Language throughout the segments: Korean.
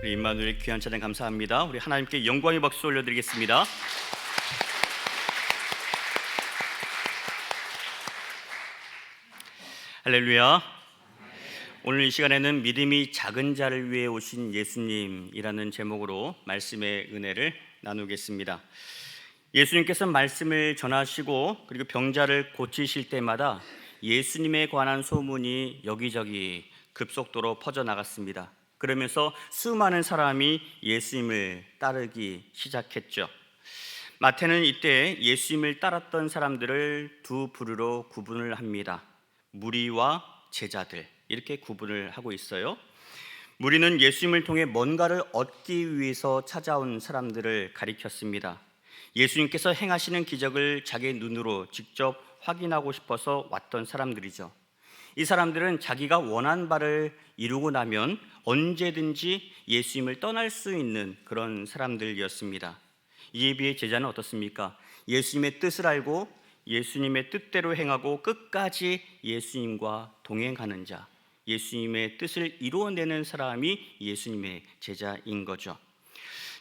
우리 임마누엘 귀한 찬양 감사합니다. 우리 하나님께 영광의 박수 올려드리겠습니다. 할렐루야. 오늘 이 시간에는 믿음이 작은 자를 위해 오신 예수님이라는 제목으로 말씀의 은혜를 나누겠습니다. 예수님께서 말씀을 전하시고 그리고 병자를 고치실 때마다 예수님에 관한 소문이 여기저기 급속도로 퍼져나갔습니다. 그러면서 수많은 사람이 예수님을 따르기 시작했죠. 마태는 이때 예수님을 따랐던 사람들을 두 부류로 구분을 합니다. 무리와 제자들, 이렇게 구분을 하고 있어요. 무리는 예수님을 통해 뭔가를 얻기 위해서 찾아온 사람들을 가리켰습니다. 예수님께서 행하시는 기적을 자기 눈으로 직접 확인하고 싶어서 왔던 사람들이죠. 이 사람들은 자기가 원한 바를 이루고 나면 언제든지 예수님을 떠날 수 있는 그런 사람들이었습니다. 이에 비해 제자는 어떻습니까? 예수님의 뜻을 알고 예수님의 뜻대로 행하고 끝까지 예수님과 동행하는 자, 예수님의 뜻을 이루어내는 사람이 예수님의 제자인 거죠.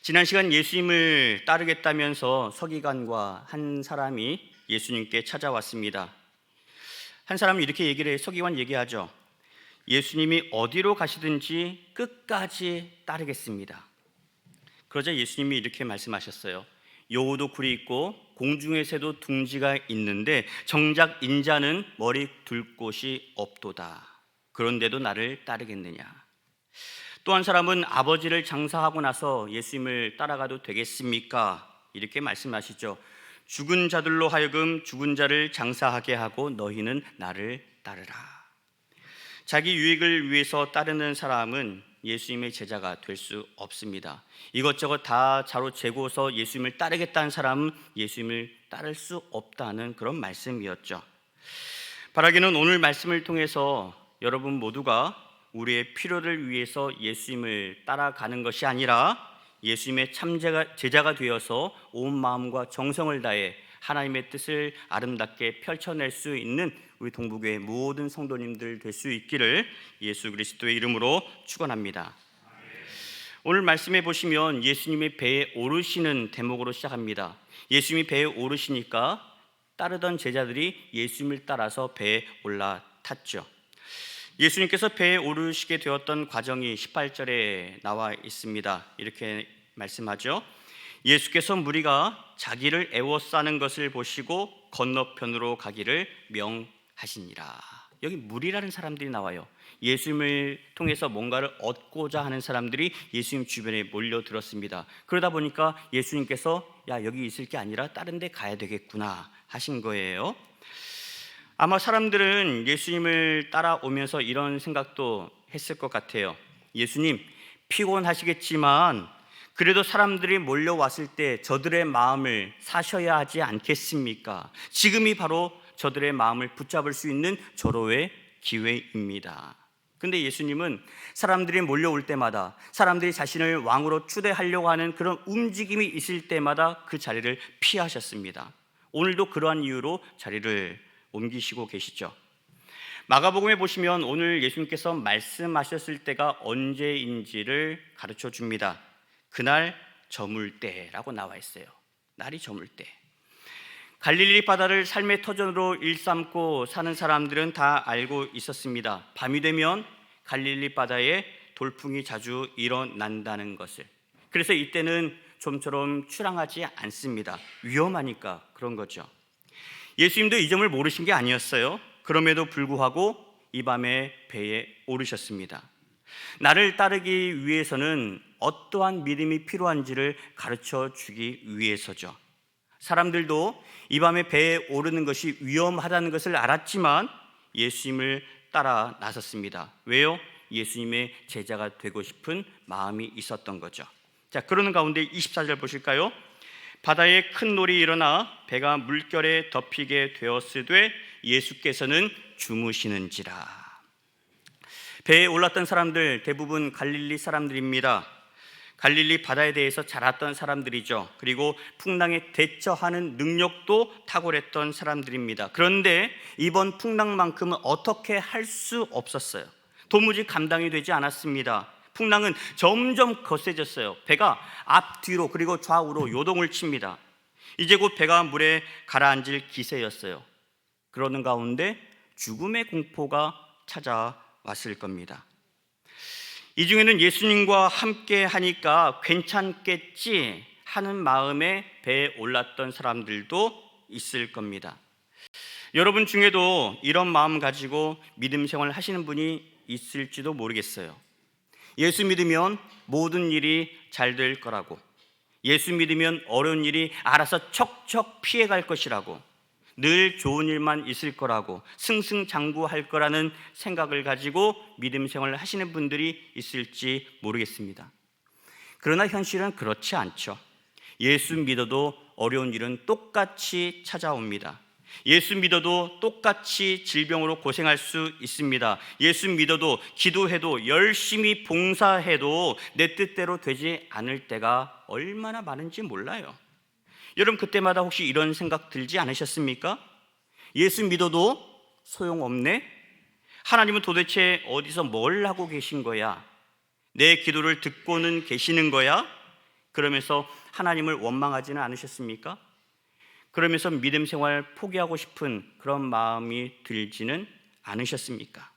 지난 시간 예수님을 따르겠다면서 서기관과 한 사람이 예수님께 찾아왔습니다. 한 사람은 이렇게 서기관 얘기하죠. 예수님이 어디로 가시든지 끝까지 따르겠습니다. 그러자 예수님이 이렇게 말씀하셨어요. 여우도 굴이 있고 공중의 새도 둥지가 있는데 정작 인자는 머리 둘 곳이 없도다. 그런데도 나를 따르겠느냐. 또 한 사람은 아버지를 장사하고 나서 예수님을 따라가도 되겠습니까? 이렇게 말씀하시죠. 죽은 자들로 하여금 죽은 자를 장사하게 하고 너희는 나를 따르라. 자기 유익을 위해서 따르는 사람은 예수님의 제자가 될 수 없습니다. 이것저것 다 자로 재고서 예수님을 따르겠다는 사람은 예수님을 따를 수 없다는 그런 말씀이었죠. 바라기는 오늘 말씀을 통해서 여러분 모두가 우리의 필요를 위해서 예수님을 따라가는 것이 아니라 예수님의 참 제자가 되어서 온 마음과 정성을 다해 하나님의 뜻을 아름답게 펼쳐낼 수 있는 우리 동부교회 모든 성도님들 될 수 있기를 예수 그리스도의 이름으로 축원합니다. 오늘 말씀해 보시면 예수님이 배에 오르시는 대목으로 시작합니다. 예수님이 배에 오르시니까 따르던 제자들이 예수님을 따라서 배에 올라탔죠. 예수님께서 배에 오르시게 되었던 과정이 18절에 나와 있습니다. 이렇게 말씀하죠. 예수께서 무리가 자기를 애워싸는 것을 보시고 건너편으로 가기를 명하시니라. 여기 무리라는 사람들이 나와요. 예수님을 통해서 뭔가를 얻고자 하는 사람들이 예수님 주변에 몰려들었습니다. 그러다 보니까 예수님께서 여기 있을 게 아니라 다른 데 가야 되겠구나 하신 거예요. 아마 사람들은 예수님을 따라오면서 이런 생각도 했을 것 같아요. 예수님, 피곤하시겠지만 그래도 사람들이 몰려왔을 때 저들의 마음을 사셔야 하지 않겠습니까? 지금이 바로 저들의 마음을 붙잡을 수 있는 절호의 기회입니다. 근데 예수님은 사람들이 몰려올 때마다 사람들이 자신을 왕으로 추대하려고 하는 그런 움직임이 있을 때마다 그 자리를 피하셨습니다. 오늘도 그러한 이유로 자리를 옮기시고 계시죠. 마가복음에 보시면 오늘 예수님께서 말씀하셨을 때가 언제인지를 가르쳐 줍니다. 그날 저물 때라고 나와 있어요. 날이 저물 때. 갈릴리 바다를 삶의 터전으로 일삼고 사는 사람들은 다 알고 있었습니다. 밤이 되면 갈릴리 바다에 돌풍이 자주 일어난다는 것을. 그래서 이때는 좀처럼 출항하지 않습니다. 위험하니까 그런 거죠. 예수님도 이 점을 모르신 게 아니었어요. 그럼에도 불구하고 이 밤에 배에 오르셨습니다. 나를 따르기 위해서는 어떠한 믿음이 필요한지를 가르쳐 주기 위해서죠. 사람들도 이 밤에 배에 오르는 것이 위험하다는 것을 알았지만 예수님을 따라 나섰습니다. 왜요? 예수님의 제자가 되고 싶은 마음이 있었던 거죠. 자, 그러는 가운데 24절 보실까요? 바다에 큰 놀이 일어나 배가 물결에 덮이게 되었으되 예수께서는 주무시는지라. 배에 올랐던 사람들 대부분 갈릴리 사람들입니다. 갈릴리 바다에 대해서 잘 알았던 사람들이죠. 그리고 풍랑에 대처하는 능력도 탁월했던 사람들입니다. 그런데 이번 풍랑만큼은 어떻게 할 수 없었어요. 도무지 감당이 되지 않았습니다. 풍랑은 점점 거세졌어요. 배가 앞뒤로 그리고 좌우로 요동을 칩니다. 이제 곧 배가 물에 가라앉을 기세였어요. 그러는 가운데 죽음의 공포가 찾아왔을 겁니다. 이 중에는 예수님과 함께 하니까 괜찮겠지 하는 마음에 배에 올랐던 사람들도 있을 겁니다. 여러분 중에도 이런 마음 가지고 믿음 생활 하시는 분이 있을지도 모르겠어요. 예수 믿으면 모든 일이 잘 될 거라고, 예수 믿으면 어려운 일이 알아서 척척 피해갈 것이라고, 늘 좋은 일만 있을 거라고, 승승장구할 거라는 생각을 가지고 믿음 생활을 하시는 분들이 있을지 모르겠습니다. 그러나 현실은 그렇지 않죠. 예수 믿어도 어려운 일은 똑같이 찾아옵니다. 예수 믿어도 똑같이 질병으로 고생할 수 있습니다. 예수 믿어도 기도해도 열심히 봉사해도 내 뜻대로 되지 않을 때가 얼마나 많은지 몰라요. 여러분 그때마다 혹시 이런 생각 들지 않으셨습니까? 예수 믿어도 소용없네? 하나님은 도대체 어디서 뭘 하고 계신 거야? 내 기도를 듣고는 계시는 거야? 그러면서 하나님을 원망하지는 않으셨습니까? 그러면서 믿음 생활 포기하고 싶은 그런 마음이 들지는 않으셨습니까?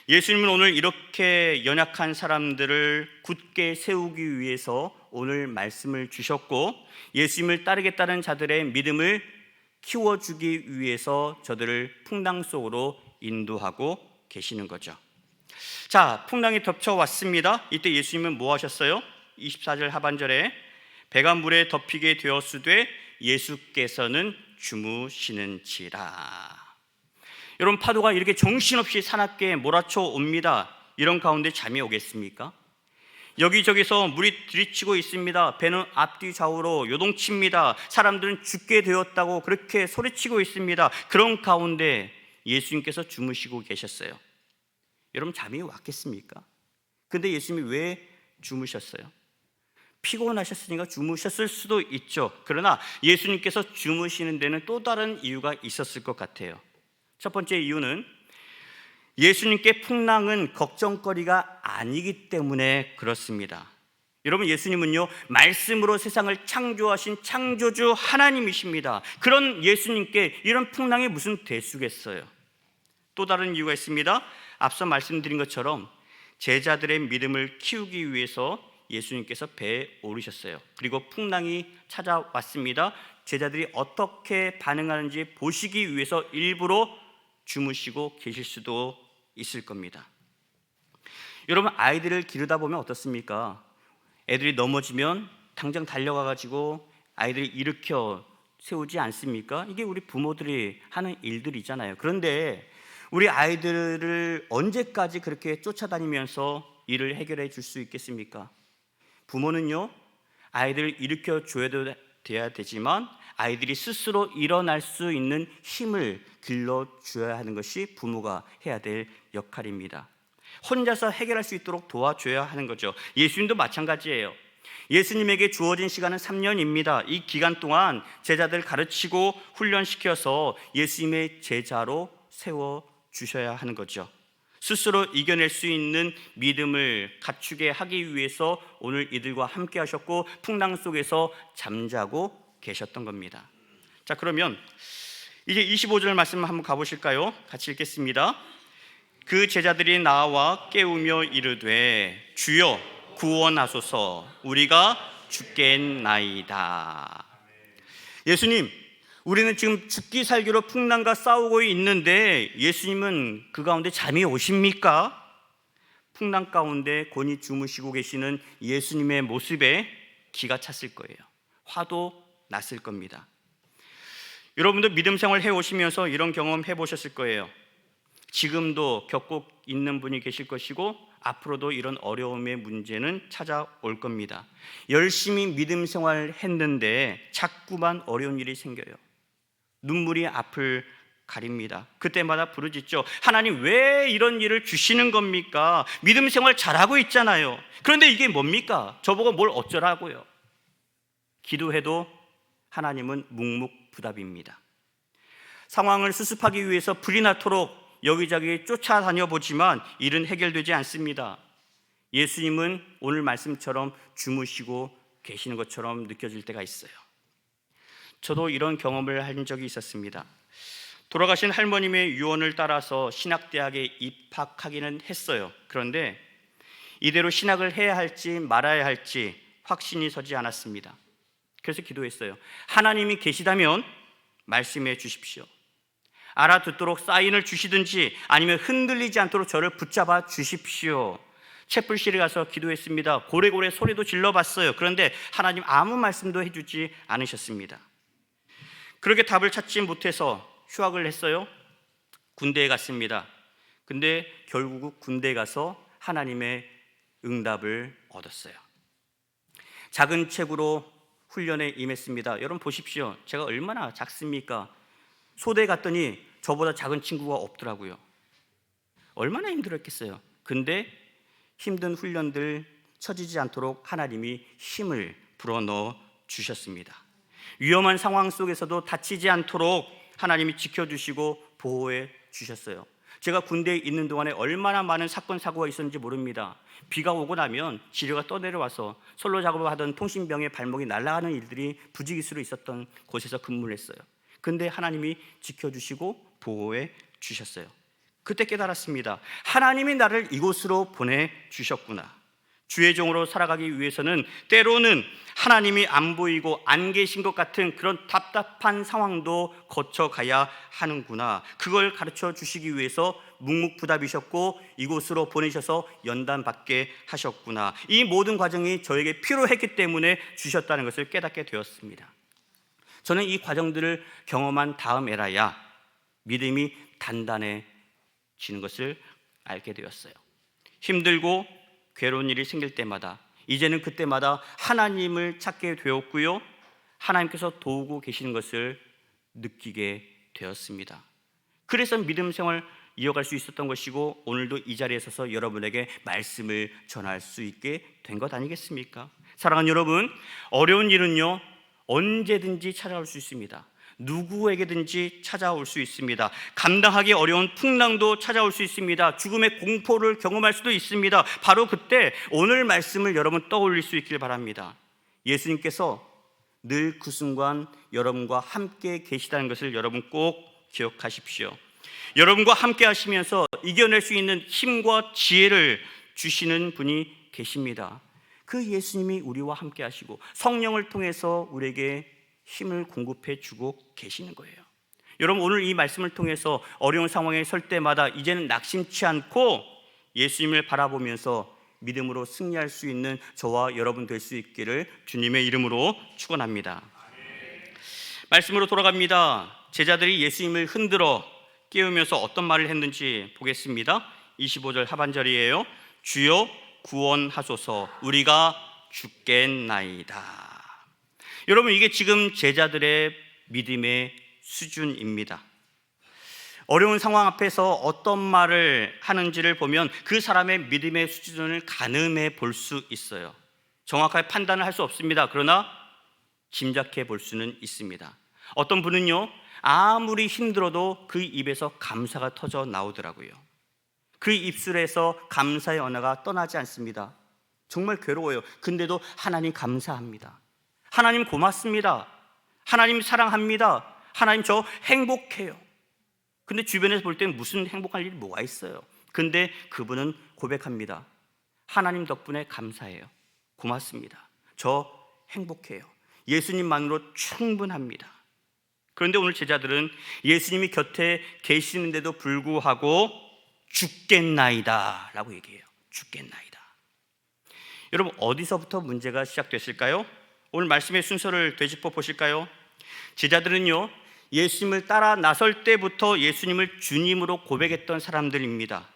예수님은 오늘 이렇게 연약한 사람들을 굳게 세우기 위해서 오늘 말씀을 주셨고, 예수님을 따르겠다는 자들의 믿음을 키워주기 위해서 저들을 풍랑 속으로 인도하고 계시는 거죠. 자, 풍랑이 덮쳐왔습니다. 이때 예수님은 뭐 하셨어요? 24절 하반절에 배가 물에 덮이게 되었으되 예수께서는 주무시는지라. 여러분 파도가 이렇게 정신없이 사납게 몰아쳐 옵니다. 이런 가운데 잠이 오겠습니까? 여기저기서 물이 들이치고 있습니다. 배는 앞뒤 좌우로 요동칩니다. 사람들은 죽게 되었다고 그렇게 소리치고 있습니다. 그런 가운데 예수님께서 주무시고 계셨어요. 여러분 잠이 왔겠습니까? 근데 예수님이 왜 주무셨어요? 피곤하셨으니까 주무셨을 수도 있죠. 그러나 예수님께서 주무시는 데는 또 다른 이유가 있었을 것 같아요. 첫 번째 이유는 예수님께 풍랑은 걱정거리가 아니기 때문에 그렇습니다. 여러분 예수님은요 말씀으로 세상을 창조하신 창조주 하나님이십니다. 그런 예수님께 이런 풍랑이 무슨 대수겠어요. 또 다른 이유가 있습니다. 앞서 말씀드린 것처럼 제자들의 믿음을 키우기 위해서 예수님께서 배에 오르셨어요. 그리고 풍랑이 찾아왔습니다. 제자들이 어떻게 반응하는지 보시기 위해서 일부러 주무시고 계실 수도 있을 겁니다. 여러분 아이들을 기르다 보면 어떻습니까? 애들이 넘어지면 당장 달려가가지고 아이들이 일으켜 세우지 않습니까? 이게 우리 부모들이 하는 일들이잖아요. 그런데 우리 아이들을 언제까지 그렇게 쫓아다니면서 일을 해결해 줄 수 있겠습니까? 부모는요 아이들을 일으켜 줘야 돼야 되지만 아이들이 스스로 일어날 수 있는 힘을 길러줘야 하는 것이 부모가 해야 될 역할입니다. 혼자서 해결할 수 있도록 도와줘야 하는 거죠. 예수님도 마찬가지예요. 예수님에게 주어진 시간은 3년입니다. 이 기간 동안 제자들 가르치고 훈련시켜서 예수님의 제자로 세워주셔야 하는 거죠. 스스로 이겨낼 수 있는 믿음을 갖추게 하기 위해서 오늘 이들과 함께 하셨고 풍랑 속에서 잠자고 계셨던 겁니다. 자, 그러면 이제 25절 말씀 한번 가보실까요? 같이 읽겠습니다. 그 제자들이 나와 깨우며 이르되 주여 구원하소서 우리가 죽겠나이다. 예수님, 우리는 지금 죽기 살기로 풍랑과 싸우고 있는데 예수님은 그 가운데 잠이 오십니까? 풍랑 가운데 곤히 주무시고 계시는 예수님의 모습에 기가 찼을 거예요. 화도 났을 겁니다. 여러분도 믿음 생활 해오시면서 이런 경험 해보셨을 거예요. 지금도 겪고 있는 분이 계실 것이고 앞으로도 이런 어려움의 문제는 찾아올 겁니다. 열심히 믿음 생활 했는데 자꾸만 어려운 일이 생겨요. 눈물이 앞을 가립니다. 그때마다 부르짖죠. 하나님 왜 이런 일을 주시는 겁니까? 믿음 생활 잘하고 있잖아요. 그런데 이게 뭡니까? 저보고 뭘 어쩌라고요? 기도해도 하나님은 묵묵부답입니다. 상황을 수습하기 위해서 불이 나도록 여기저기 쫓아다녀 보지만 일은 해결되지 않습니다. 예수님은 오늘 말씀처럼 주무시고 계시는 것처럼 느껴질 때가 있어요. 저도 이런 경험을 한 적이 있었습니다. 돌아가신 할머님의 유언을 따라서 신학대학에 입학하기는 했어요. 그런데 이대로 신학을 해야 할지 말아야 할지 확신이 서지 않았습니다. 그래서 기도했어요. 하나님이 계시다면 말씀해 주십시오. 알아듣도록 사인을 주시든지 아니면 흔들리지 않도록 저를 붙잡아 주십시오. 채플실에 가서 기도했습니다. 고래고래 소리도 질러봤어요. 그런데 하나님 아무 말씀도 해주지 않으셨습니다. 그렇게 답을 찾지 못해서 휴학을 했어요. 군대에 갔습니다. 근데 결국 군대에 가서 하나님의 응답을 얻었어요. 작은 책으로 훈련에 임했습니다. 여러분 보십시오. 제가 얼마나 작습니까? 소대에 갔더니 저보다 작은 친구가 없더라고요. 얼마나 힘들었겠어요. 근데 힘든 훈련들 처지지 않도록 하나님이 힘을 불어넣어 주셨습니다. 위험한 상황 속에서도 다치지 않도록 하나님이 지켜주시고 보호해 주셨어요. 제가 군대에 있는 동안에 얼마나 많은 사건 사고가 있었는지 모릅니다. 비가 오고 나면 지뢰가 떠내려와서 선로 작업을 하던 통신병의 발목이 날아가는 일들이 부지기수로 있었던 곳에서 근무를 했어요. 근데 하나님이 지켜주시고 보호해 주셨어요. 그때 깨달았습니다. 하나님이 나를 이곳으로 보내주셨구나. 주의 종으로 살아가기 위해서는 때로는 하나님이 안 보이고 안 계신 것 같은 그런 답답한 상황도 거쳐가야 하는구나. 그걸 가르쳐 주시기 위해서 묵묵부답이셨고 이곳으로 보내셔서 연단받게 하셨구나. 이 모든 과정이 저에게 필요했기 때문에 주셨다는 것을 깨닫게 되었습니다. 저는 이 과정들을 경험한 다음에라야 믿음이 단단해지는 것을 알게 되었어요. 힘들고 괴로운 일이 생길 때마다 이제는 그때마다 하나님을 찾게 되었고요, 하나님께서 도우고 계시는 것을 느끼게 되었습니다. 그래서 믿음 생활 이어갈 수 있었던 것이고 오늘도 이 자리에 서서 여러분에게 말씀을 전할 수 있게 된 것 아니겠습니까? 사랑하는 여러분, 어려운 일은요 언제든지 찾아올 수 있습니다. 누구에게든지 찾아올 수 있습니다. 감당하기 어려운 풍랑도 찾아올 수 있습니다. 죽음의 공포를 경험할 수도 있습니다. 바로 그때 오늘 말씀을 여러분 떠올릴 수 있길 바랍니다. 예수님께서 늘 그 순간 여러분과 함께 계시다는 것을 여러분 꼭 기억하십시오. 여러분과 함께 하시면서 이겨낼 수 있는 힘과 지혜를 주시는 분이 계십니다. 그 예수님이 우리와 함께 하시고 성령을 통해서 우리에게 힘을 공급해 주고 계시는 거예요. 여러분 오늘 이 말씀을 통해서 어려운 상황에 설 때마다 이제는 낙심치 않고 예수님을 바라보면서 믿음으로 승리할 수 있는 저와 여러분 될 수 있기를 주님의 이름으로 축원합니다. 말씀으로 돌아갑니다. 제자들이 예수님을 흔들어 깨우면서 어떤 말을 했는지 보겠습니다. 25절 하반절이에요. 주여 구원하소서, 우리가 죽겠나이다. 여러분 이게 지금 제자들의 믿음의 수준입니다. 어려운 상황 앞에서 어떤 말을 하는지를 보면 그 사람의 믿음의 수준을 가늠해 볼 수 있어요. 정확하게 판단을 할 수 없습니다. 그러나 짐작해 볼 수는 있습니다. 어떤 분은요 아무리 힘들어도 그 입에서 감사가 터져 나오더라고요. 그 입술에서 감사의 언어가 떠나지 않습니다. 정말 괴로워요. 근데도 하나님 감사합니다. 하나님 고맙습니다. 하나님 사랑합니다. 하나님 저 행복해요. 근데 주변에서 볼 때는 무슨 행복할 일이 뭐가 있어요? 근데 그분은 고백합니다. 하나님 덕분에 감사해요. 고맙습니다. 저 행복해요. 예수님만으로 충분합니다. 그런데 오늘 제자들은 예수님이 곁에 계시는데도 불구하고 죽겠나이다 라고 얘기해요. 죽겠나이다. 여러분 어디서부터 문제가 시작됐을까요? 오늘 말씀의 순서를 되짚어 보실까요? 제자들은요 예수님을 따라 나설 때부터 예수님을 주님으로 고백했던 사람들입니다.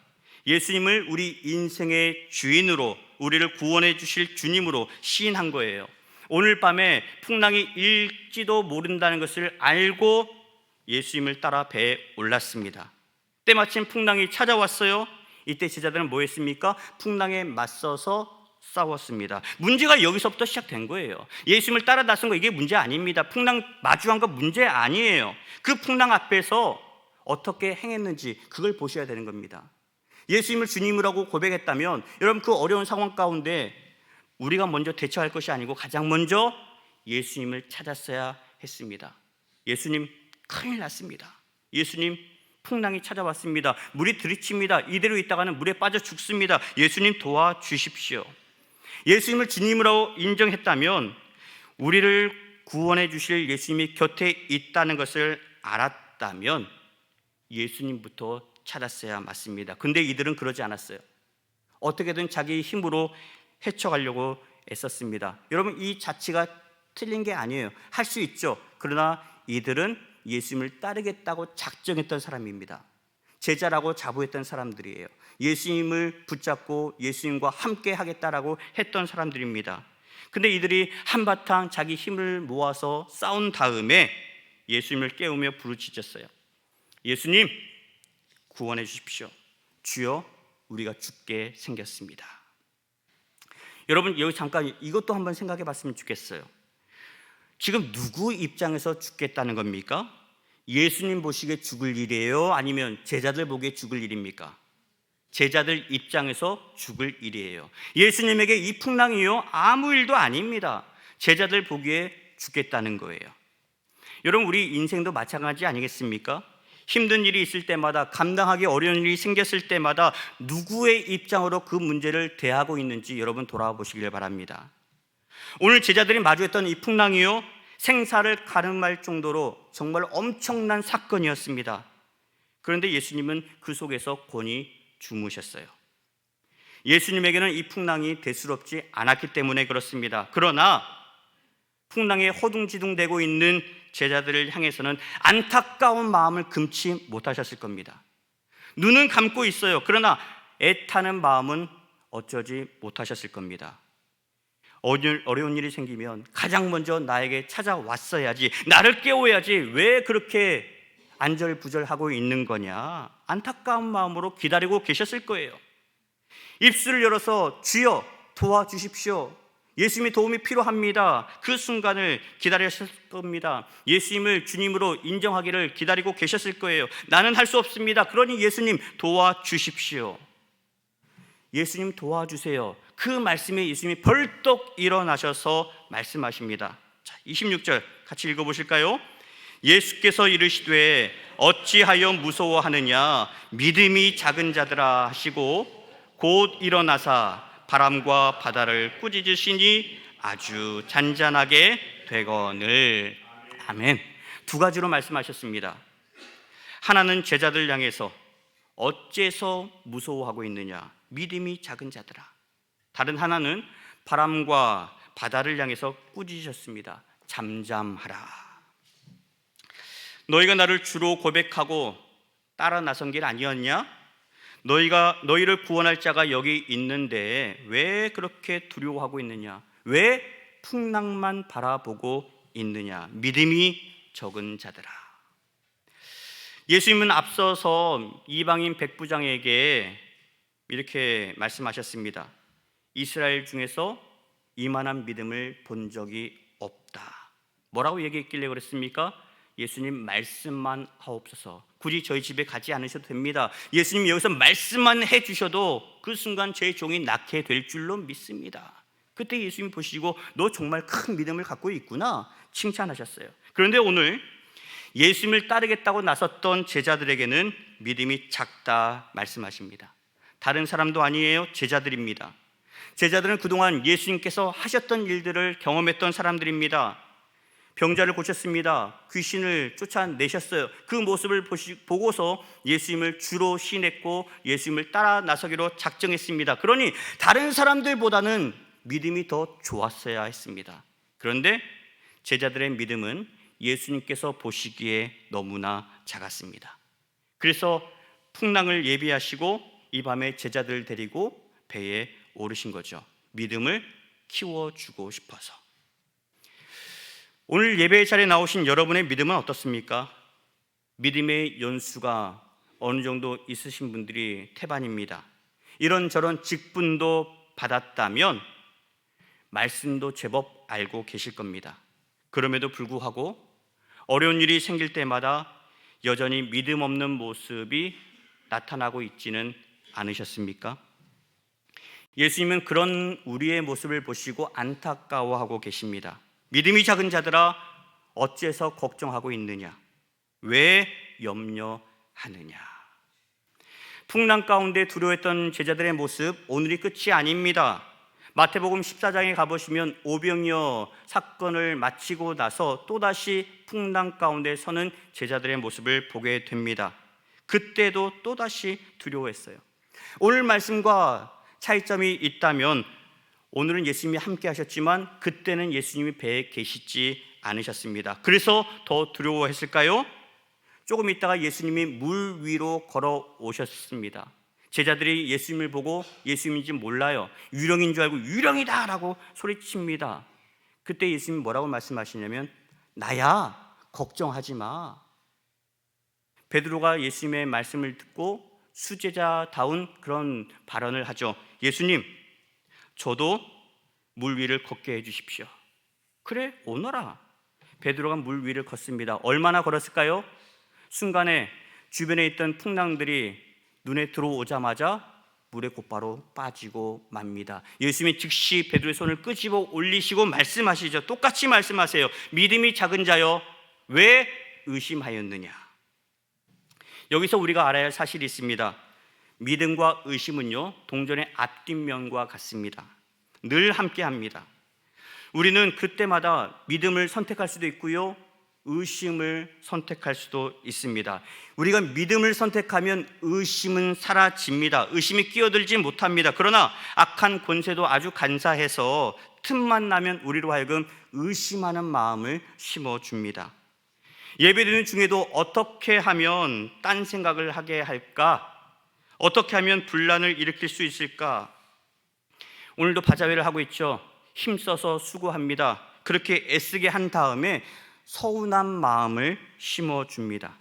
예수님을 우리 인생의 주인으로, 우리를 구원해 주실 주님으로 시인한 거예요. 오늘 밤에 풍랑이 일지도 모른다는 것을 알고 예수님을 따라 배에 올랐습니다. 때마침 풍랑이 찾아왔어요. 이때 제자들은 뭐 했습니까? 풍랑에 맞서서 싸웠습니다. 문제가 여기서부터 시작된 거예요. 예수님을 따라 나선 거 이게 문제 아닙니다. 풍랑 마주한 거 문제 아니에요. 그 풍랑 앞에서 어떻게 행했는지 그걸 보셔야 되는 겁니다. 예수님을 주님이라고 고백했다면 여러분 그 어려운 상황 가운데 우리가 먼저 대처할 것이 아니고 가장 먼저 예수님을 찾았어야 했습니다. 예수님 큰일 났습니다. 예수님 풍랑이 찾아왔습니다. 물이 들이칩니다. 이대로 있다가는 물에 빠져 죽습니다. 예수님 도와주십시오. 예수님을 주님으로 인정했다면 우리를 구원해 주실 예수님이 곁에 있다는 것을 알았다면 예수님부터 찾았어야 맞습니다. 근데 이들은 그러지 않았어요. 어떻게든 자기 힘으로 헤쳐가려고 애썼습니다. 여러분 이 자체가 틀린 게 아니에요. 할 수 있죠. 그러나 이들은 예수님을 따르겠다고 작정했던 사람입니다. 제자라고 자부했던 사람들이에요. 예수님을 붙잡고 예수님과 함께 하겠다라고 했던 사람들입니다. 근데 이들이 한바탕 자기 힘을 모아서 싸운 다음에 예수님을 깨우며 부르짖었어요. 예수님 구원해 주십시오. 주여 우리가 죽게 생겼습니다. 여러분 여기 잠깐 이것도 한번 생각해 봤으면 좋겠어요. 지금 누구 입장에서 죽겠다는 겁니까? 예수님 보시기에 죽을 일이에요? 아니면 제자들 보기에 죽을 일입니까? 제자들 입장에서 죽을 일이에요. 예수님에게 이 풍랑이요 아무 일도 아닙니다. 제자들 보기에 죽겠다는 거예요. 여러분 우리 인생도 마찬가지 아니겠습니까? 힘든 일이 있을 때마다, 감당하기 어려운 일이 생겼을 때마다 누구의 입장으로 그 문제를 대하고 있는지 여러분 돌아보시길 바랍니다. 오늘 제자들이 마주했던 이 풍랑이요 생사를 가늠할 정도로 정말 엄청난 사건이었습니다. 그런데 예수님은 그 속에서 곤히 주무셨어요. 예수님에게는 이 풍랑이 대수롭지 않았기 때문에 그렇습니다. 그러나 풍랑에 허둥지둥대고 있는 제자들을 향해서는 안타까운 마음을 금치 못하셨을 겁니다. 눈은 감고 있어요. 그러나 애타는 마음은 어쩌지 못하셨을 겁니다. 어려운 일이 생기면 가장 먼저 나에게 찾아왔어야지, 나를 깨워야지, 왜 그렇게 안절부절하고 있는 거냐, 안타까운 마음으로 기다리고 계셨을 거예요. 입술을 열어서 주여 도와주십시오, 예수님의 도움이 필요합니다, 그 순간을 기다리셨을 겁니다. 예수님을 주님으로 인정하기를 기다리고 계셨을 거예요. 나는 할 수 없습니다. 그러니 예수님 도와주십시오. 예수님 도와주세요. 그 말씀에 예수님이 벌떡 일어나셔서 말씀하십니다. 자, 26절 같이 읽어보실까요? 예수께서 이르시되 어찌하여 무서워하느냐, 믿음이 작은 자들아 하시고 곧 일어나사 바람과 바다를 꾸짖으시니 아주 잔잔하게 되거늘. 아멘. 두 가지로 말씀하셨습니다. 하나는 제자들 향해서 어째서 무서워하고 있느냐, 믿음이 작은 자들아. 다른 하나는 바람과 바다를 향해서 꾸짖으셨습니다. 잠잠하라. 너희가 나를 주로 고백하고 따라 나선 길 아니었냐? 너희를 구원할 자가 여기 있는데 왜 그렇게 두려워하고 있느냐? 왜 풍랑만 바라보고 있느냐? 믿음이 적은 자들아. 예수님은 앞서서 이방인 백부장에게 이렇게 말씀하셨습니다. 이스라엘 중에서 이만한 믿음을 본 적이 없다. 뭐라고 얘기했길래 그랬습니까? 예수님 말씀만 하옵소서. 굳이 저희 집에 가지 않으셔도 됩니다. 예수님 여기서 말씀만 해주셔도 그 순간 제 종이 낫게 될 줄로 믿습니다. 그때 예수님 보시고 너 정말 큰 믿음을 갖고 있구나 칭찬하셨어요. 그런데 오늘 예수님을 따르겠다고 나섰던 제자들에게는 믿음이 작다 말씀하십니다. 다른 사람도 아니에요. 제자들입니다. 제자들은 그동안 예수님께서 하셨던 일들을 경험했던 사람들입니다. 병자를 고쳤습니다. 귀신을 쫓아내셨어요. 그 모습을 보고서 예수님을 주로 신했고 예수님을 따라 나서기로 작정했습니다. 그러니 다른 사람들보다는 믿음이 더 좋았어야 했습니다. 그런데 제자들의 믿음은 예수님께서 보시기에 너무나 작았습니다. 그래서 풍랑을 예비하시고 이 밤에 제자들을 데리고 배에 오르신 거죠. 믿음을 키워주고 싶어서. 오늘 예배 자리에 나오신 여러분의 믿음은 어떻습니까? 믿음의 연수가 어느 정도 있으신 분들이 태반입니다. 이런저런 직분도 받았다면 말씀도 제법 알고 계실 겁니다. 그럼에도 불구하고 어려운 일이 생길 때마다 여전히 믿음 없는 모습이 나타나고 있지는 않으셨습니까? 예수님은 그런 우리의 모습을 보시고 안타까워하고 계십니다. 믿음이 작은 자들아, 어째서 걱정하고 있느냐? 왜 염려하느냐? 풍랑 가운데 두려워했던 제자들의 모습, 오늘이 끝이 아닙니다. 마태복음 14장에 가보시면 오병이어 사건을 마치고 나서 또다시 풍랑 가운데 서는 제자들의 모습을 보게 됩니다. 그때도 또다시 두려워했어요. 오늘 말씀과 차이점이 있다면, 오늘은 예수님이 함께 하셨지만 그때는 예수님이 배에 계시지 않으셨습니다. 그래서 더 두려워했을까요? 조금 있다가 예수님이 물 위로 걸어오셨습니다. 제자들이 예수님을 보고 예수님인지 몰라요. 유령인 줄 알고 유령이다 라고 소리칩니다. 그때 예수님이 뭐라고 말씀하시냐면, 나야, 걱정하지 마. 베드로가 예수님의 말씀을 듣고 수제자다운 그런 발언을 하죠. 예수님, 저도 물 위를 걷게 해주십시오. 그래, 오너라. 베드로가 물 위를 걷습니다. 얼마나 걸었을까요? 순간에 주변에 있던 풍랑들이 눈에 들어오자마자 물에 곧바로 빠지고 맙니다. 예수님이 즉시 베드로의 손을 끄집어 올리시고 말씀하시죠. 똑같이 말씀하세요. 믿음이 작은 자여, 왜 의심하였느냐? 여기서 우리가 알아야 할 사실이 있습니다. 믿음과 의심은요, 동전의 앞뒷면과 같습니다. 늘 함께합니다. 우리는 그때마다 믿음을 선택할 수도 있고요, 의심을 선택할 수도 있습니다. 우리가 믿음을 선택하면 의심은 사라집니다. 의심이 끼어들지 못합니다. 그러나 악한 권세도 아주 간사해서 틈만 나면 우리로 하여금 의심하는 마음을 심어줍니다. 예배드리는 중에도 어떻게 하면 딴 생각을 하게 할까? 어떻게 하면 분란을 일으킬 수 있을까? 오늘도 바자회를 하고 있죠. 힘써서 수고합니다. 그렇게 애쓰게 한 다음에 서운한 마음을 심어줍니다.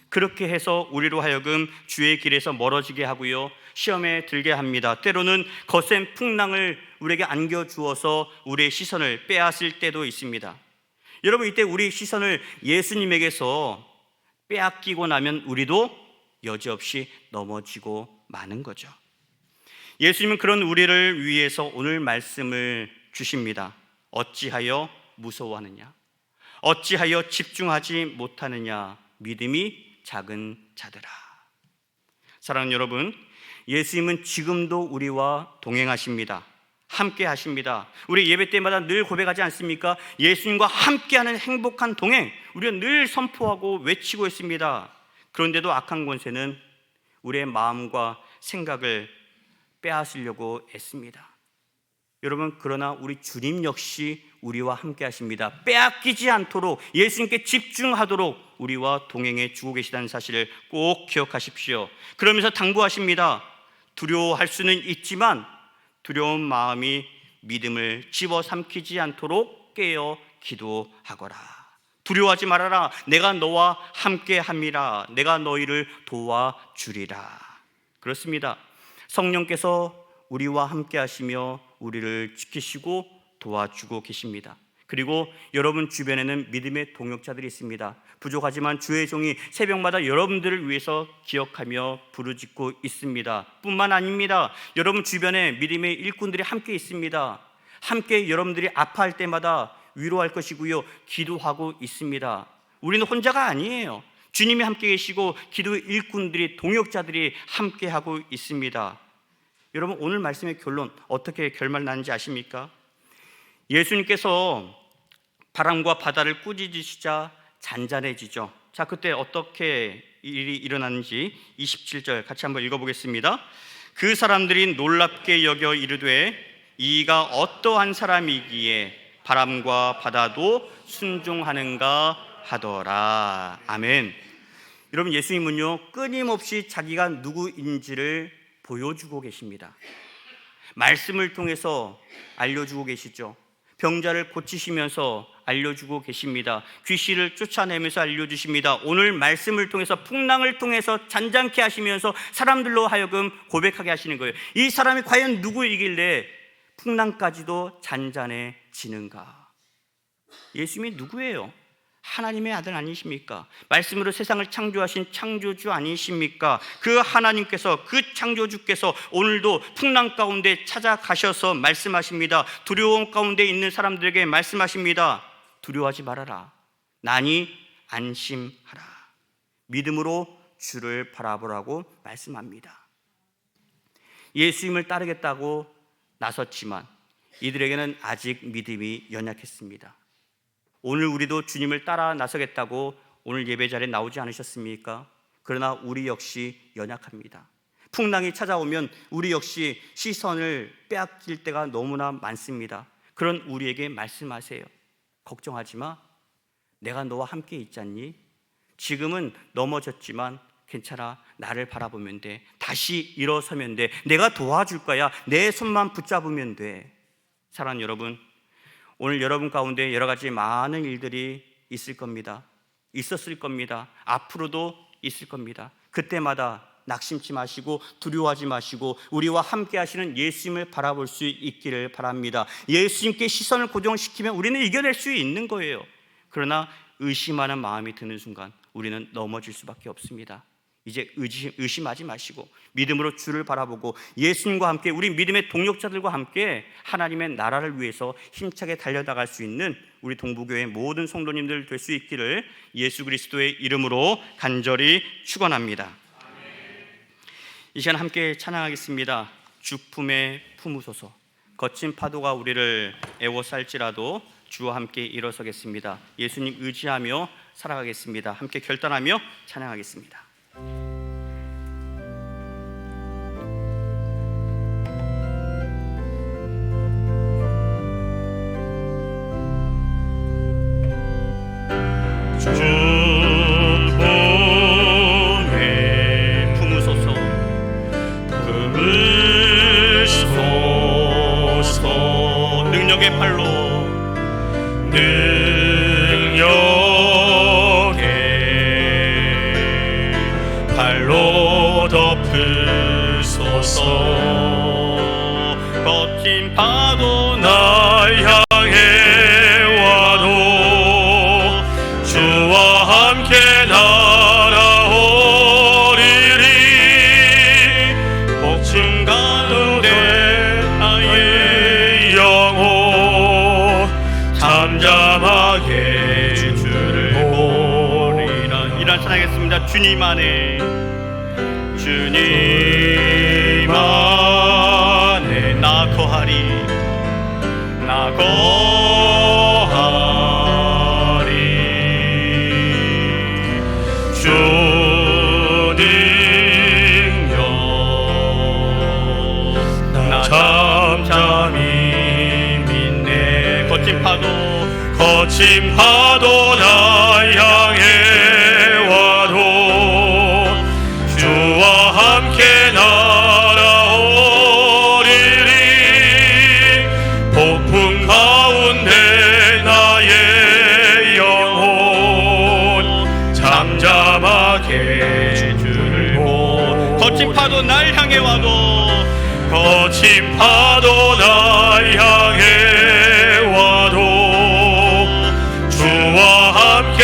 그렇게 해서 우리로 하여금 주의 길에서 멀어지게 하고요, 시험에 들게 합니다. 때로는 거센 풍랑을 우리에게 안겨주어서 우리의 시선을 빼앗을 때도 있습니다. 여러분, 이때 우리 시선을 예수님에게서 빼앗기고 나면 우리도 여지없이 넘어지고 마는 거죠. 예수님은 그런 우리를 위해서 오늘 말씀을 주십니다. 어찌하여 무서워하느냐? 어찌하여 집중하지 못하느냐? 믿음이 작은 자들아. 사랑하는 여러분, 예수님은 지금도 우리와 동행하십니다. 함께 하십니다. 우리 예배 때마다 늘 고백하지 않습니까? 예수님과 함께하는 행복한 동행, 우리가 늘 선포하고 외치고 있습니다. 그런데도 악한 권세는 우리의 마음과 생각을 빼앗으려고 애씁니다. 여러분, 그러나 우리 주님 역시 우리와 함께 하십니다. 빼앗기지 않도록, 예수님께 집중하도록 우리와 동행해 주고 계시다는 사실을 꼭 기억하십시오. 그러면서 당부하십니다. 두려워할 수는 있지만 두려운 마음이 믿음을 집어삼키지 않도록 깨어 기도하거라. 두려워하지 말아라. 내가 너와 함께 함이라. 내가 너희를 도와주리라. 그렇습니다. 성령께서 우리와 함께 하시며 우리를 지키시고 도와주고 계십니다. 그리고 여러분 주변에는 믿음의 동역자들이 있습니다. 부족하지만 주의 종이 새벽마다 여러분들을 위해서 기억하며 부르짖고 있습니다. 뿐만 아닙니다. 여러분 주변에 믿음의 일꾼들이 함께 있습니다. 함께 여러분들이 아파할 때마다 위로할 것이고요, 기도하고 있습니다. 우리는 혼자가 아니에요. 주님이 함께 계시고 기도의 일꾼들이, 동역자들이 함께 하고 있습니다. 여러분, 오늘 말씀의 결론 어떻게 결말 나는지 아십니까? 예수님께서 바람과 바다를 꾸짖으시자 잔잔해지죠. 자, 그때 어떻게 일이 일어나는지 27절 같이 한번 읽어보겠습니다. 그 사람들이 놀랍게 여겨 이르되 이가 어떠한 사람이기에 바람과 바다도 순종하는가 하더라. 아멘. 여러분, 예수님은요, 끊임없이 자기가 누구인지를 보여주고 계십니다. 말씀을 통해서 알려주고 계시죠. 병자를 고치시면서 알려주고 계십니다. 귀신을 쫓아내면서 알려주십니다. 오늘 말씀을 통해서, 풍랑을 통해서 잔잔케 하시면서 사람들로 하여금 고백하게 하시는 거예요. 이 사람이 과연 누구이길래 풍랑까지도 잔잔해지는가? 예수님이 누구예요? 하나님의 아들 아니십니까? 말씀으로 세상을 창조하신 창조주 아니십니까? 그 하나님께서, 그 창조주께서 오늘도 풍랑 가운데 찾아가셔서 말씀하십니다. 두려움 가운데 있는 사람들에게 말씀하십니다. 두려워하지 말아라. 나니 안심하라. 믿음으로 주를 바라보라고 말씀합니다. 예수님을 따르겠다고 나섰지만 이들에게는 아직 믿음이 연약했습니다. 오늘 우리도 주님을 따라 나서겠다고 오늘 예배 자리에 나오지 않으셨습니까? 그러나 우리 역시 연약합니다. 풍랑이 찾아오면 우리 역시 시선을 빼앗길 때가 너무나 많습니다. 그런 우리에게 말씀하세요. 걱정하지 마. 내가 너와 함께 있잖니? 지금은 넘어졌지만 괜찮아. 나를 바라보면 돼. 다시 일어서면 돼. 내가 도와줄 거야. 내 손만 붙잡으면 돼. 사랑하는 여러분, 오늘 여러분 가운데 여러 가지 많은 일들이 있을 겁니다. 있었을 겁니다. 앞으로도 있을 겁니다. 그때마다 낙심치 마시고 두려워하지 마시고 우리와 함께 하시는 예수님을 바라볼 수 있기를 바랍니다. 예수님께 시선을 고정시키면 우리는 이겨낼 수 있는 거예요. 그러나 의심하는 마음이 드는 순간 우리는 넘어질 수밖에 없습니다. 이제 의심하지 마시고 믿음으로 주를 바라보고 예수님과 함께, 우리 믿음의 동력자들과 함께 하나님의 나라를 위해서 힘차게 달려나갈 수 있는 우리 동부교회 모든 성도님들 될 수 있기를 예수 그리스도의 이름으로 간절히 축원합니다. 이 시간 함께 찬양하겠습니다. 주 품에 품으소서. 거친 파도가 우리를 에워쌀지라도 주와 함께 일어서겠습니다. 예수님 의지하며 살아가겠습니다. 함께 결단하며 찬양하겠습니다. 주 품에 품으소서. 품으소서. 능력의 팔로 덮으소서. 거친 파도 날 향해 와도 주와 함께 날아오리리. 복층 가운데 나의 영혼 잠잠하게 주를 보리라. 이란 찬양하겠습니다. 주님 안에, 주님 안에 나 거하리, 나 거하리. 주 능력 나 잠잠히 믿네. 거친 파도 날 향해 와도 주와 함께 날아오리리. 폭풍 가운데 나의 영혼 잠잠하게 주를 보. 거친 파도 날 향해 와도, 거친 파도 날 향해 와도 주와 함께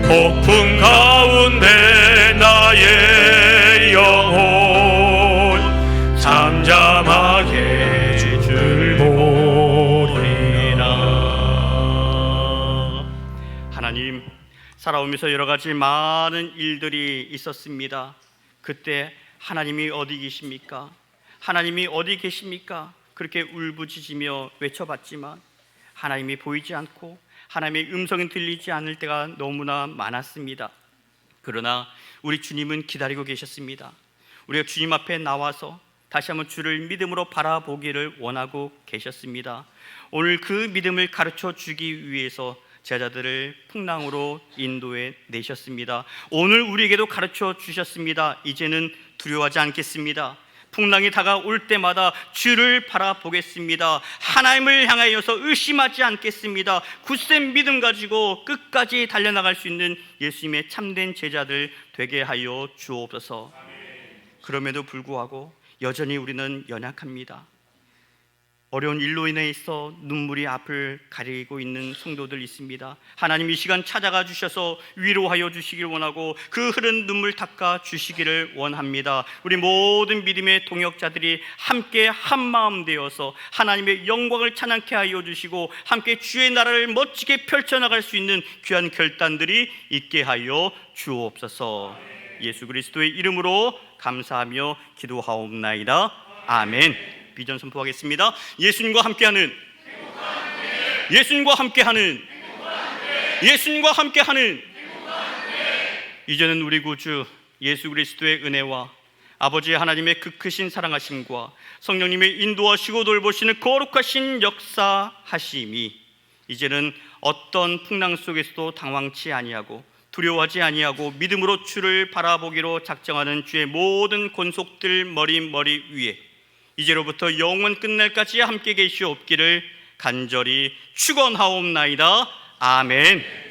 폭풍 가운데 나의 영혼 잠잠하게 주를 보리라. 하나님, 살아오면서 여러 가지 많은 일들이 있었습니다. 그때 하나님이 어디 계십니까? 하나님이 어디 계십니까? 그렇게 울부짖으며 외쳐봤지만 하나님이 보이지 않고 하나님의 음성이 들리지 않을 때가 너무나 많았습니다. 그러나 우리 주님은 기다리고 계셨습니다. 우리가 주님 앞에 나와서 다시 한번 주를 믿음으로 바라보기를 원하고 계셨습니다. 오늘 그 믿음을 가르쳐 주기 위해서 제자들을 풍랑으로 인도해 내셨습니다. 오늘 우리에게도 가르쳐 주셨습니다. 이제는 두려워하지 않겠습니다. 풍랑이 다가올 때마다 주를 바라보겠습니다. 하나님을 향하여서 의심하지 않겠습니다. 굳센 믿음 가지고 끝까지 달려나갈 수 있는 예수님의 참된 제자들 되게 하여 주옵소서. 그럼에도 불구하고 여전히 우리는 연약합니다. 어려운 일로 인해서 눈물이 앞을 가리고 있는 성도들 있습니다. 하나님 이 시간 찾아가 주셔서 위로하여 주시길 원하고 그 흐른 눈물 닦아 주시기를 원합니다. 우리 모든 믿음의 동역자들이 함께 한마음 되어서 하나님의 영광을 찬양케 하여 주시고 함께 주의 나라를 멋지게 펼쳐나갈 수 있는 귀한 결단들이 있게 하여 주옵소서. 예수 그리스도의 이름으로 감사하며 기도하옵나이다. 아멘. 비전 선포하겠습니다. 예수님과 함께하는, 예수님과 함께하는, 예수님과 함께하는, 이제는 우리 구주 예수 그리스도의 은혜와 아버지 하나님의 그 크신 사랑하심과 성령님의 인도하시고 돌보시는 거룩하신 역사하심이 이제는 어떤 풍랑 속에서도 당황치 아니하고 두려워하지 아니하고 믿음으로 주를 바라보기로 작정하는 주의 모든 권속들 머리 위에 이제로부터 영원 끝날까지 함께 계시옵기를 간절히 축원하옵나이다. 아멘.